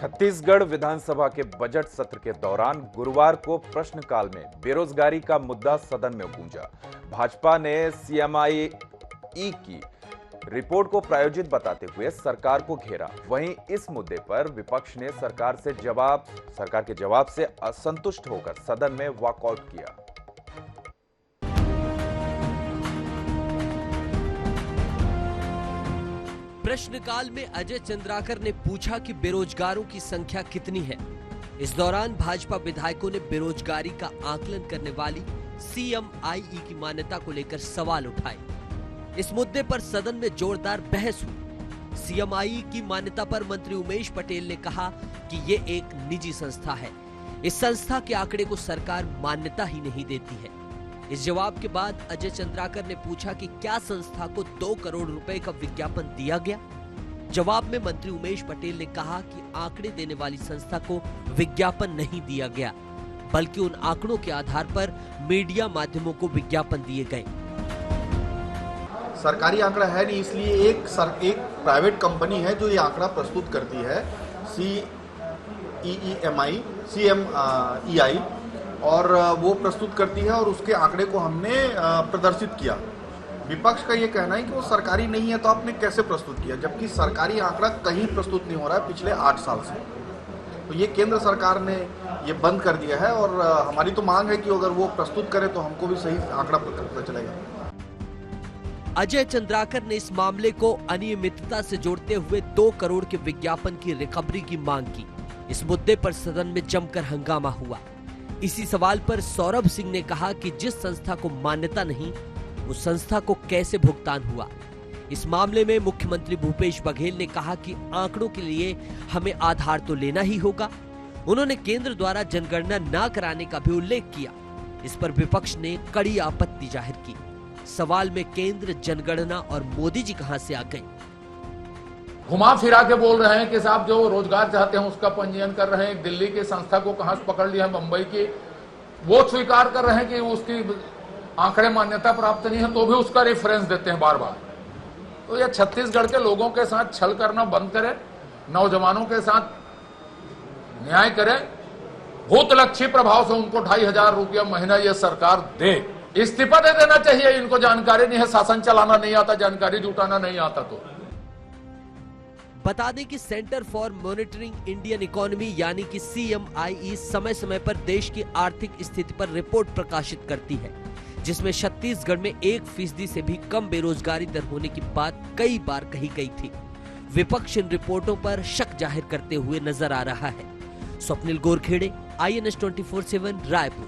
छत्तीसगढ़ विधानसभा के बजट सत्र के दौरान गुरुवार को प्रश्नकाल में बेरोजगारी का मुद्दा सदन में गूंजा। भाजपा ने सीएमआई की रिपोर्ट को प्रायोजित बताते हुए सरकार को घेरा। वहीं इस मुद्दे पर विपक्ष ने सरकार के जवाब से असंतुष्ट होकर सदन में वॉकआउट किया। प्रश्नकाल में अजय चंद्राकर ने पूछा कि बेरोजगारों की संख्या कितनी है। इस दौरान भाजपा विधायकों ने बेरोजगारी का आकलन करने वाली सीएमआई की मान्यता को लेकर सवाल उठाए। इस मुद्दे पर सदन में जोरदार बहस हुई। सीएमआई की मान्यता पर मंत्री उमेश पटेल ने कहा कि ये एक निजी संस्था है, इस संस्था के आंकड़े को सरकार मान्यता ही नहीं देती है। इस जवाब के बाद अजय चंद्राकर ने पूछा कि क्या संस्था को 2 करोड़ रुपए का विज्ञापन दिया गया। जवाब में मंत्री उमेश पटेल ने कहा कि आंकड़े देने वाली संस्था को विज्ञापन नहीं दिया गया, बल्कि उन आंकड़ों के आधार पर मीडिया माध्यमों को विज्ञापन दिए गए। सरकारी आंकड़ा है नहीं, इसलिए एक प्राइवेट कंपनी है जो ये आंकड़ा प्रस्तुत करती है, CMEI, और वो प्रस्तुत करती है और उसके आंकड़े को हमने प्रदर्शित किया। विपक्ष का ये कहना है कि वो सरकारी नहीं है तो आपने कैसे प्रस्तुत किया, जबकि सरकारी आंकड़ा कहीं प्रस्तुत नहीं हो रहा है पिछले 8 साल से। तो ये केंद्र सरकार ने ये बंद कर दिया है और हमारी तो मांग है कि अगर वो प्रस्तुत करे तो हमको भी सही आंकड़ा पता चलेगा। अजय चंद्राकर ने इस मामले को अनियमितता से जोड़ते हुए 2 करोड़ के विज्ञापन की रिकवरी की मांग की। इस मुद्दे पर सदन में जमकर हंगामा हुआ। इसी सवाल पर सौरभ सिंह ने कहा कि जिस संस्था को मान्यता नहीं, उस संस्था को कैसे भुगतान हुआ। इस मामले में मुख्यमंत्री भूपेश बघेल ने कहा कि आंकड़ों के लिए हमें आधार तो लेना ही होगा। उन्होंने केंद्र द्वारा जनगणना न कराने का भी उल्लेख किया। इस पर विपक्ष ने कड़ी आपत्ति जाहिर की। सवाल में केंद्र, जनगणना और मोदी जी कहां से आ गए। घुमा फिरा के बोल रहे हैं कि साहब जो रोजगार चाहते हैं उसका पंजीयन कर रहे हैं। दिल्ली की संस्था को कहां से पकड़ लिया, मुंबई की, वो स्वीकार कर रहे हैं कि उसकी आंकड़े मान्यता प्राप्त नहीं है, तो भी उसका रेफरेंस देते हैं बार बार। तो यह छत्तीसगढ़ के लोगों के साथ छल करना बंद करें, नौजवानों के साथ न्याय करें। भूतलक्षी प्रभाव से उनको 2500 रुपया महीना ये सरकार दे। इस्तीफा दे देना चाहिए। इनको जानकारी नहीं है, शासन चलाना नहीं आता, जानकारी जुटाना नहीं आता। तो बता दें कि centre for monitoring Indian economy यानी कि CMIE समय समय पर देश की आर्थिक स्थिति पर रिपोर्ट प्रकाशित करती है, जिसमें छत्तीसगढ़ में 1% से भी कम बेरोजगारी दर होने की बात कई बार कही गई थी। विपक्ष इन रिपोर्टों पर शक जाहिर करते हुए नजर आ रहा है। स्वप्निल गोरखेड़े, INS 24/7 रायपुर।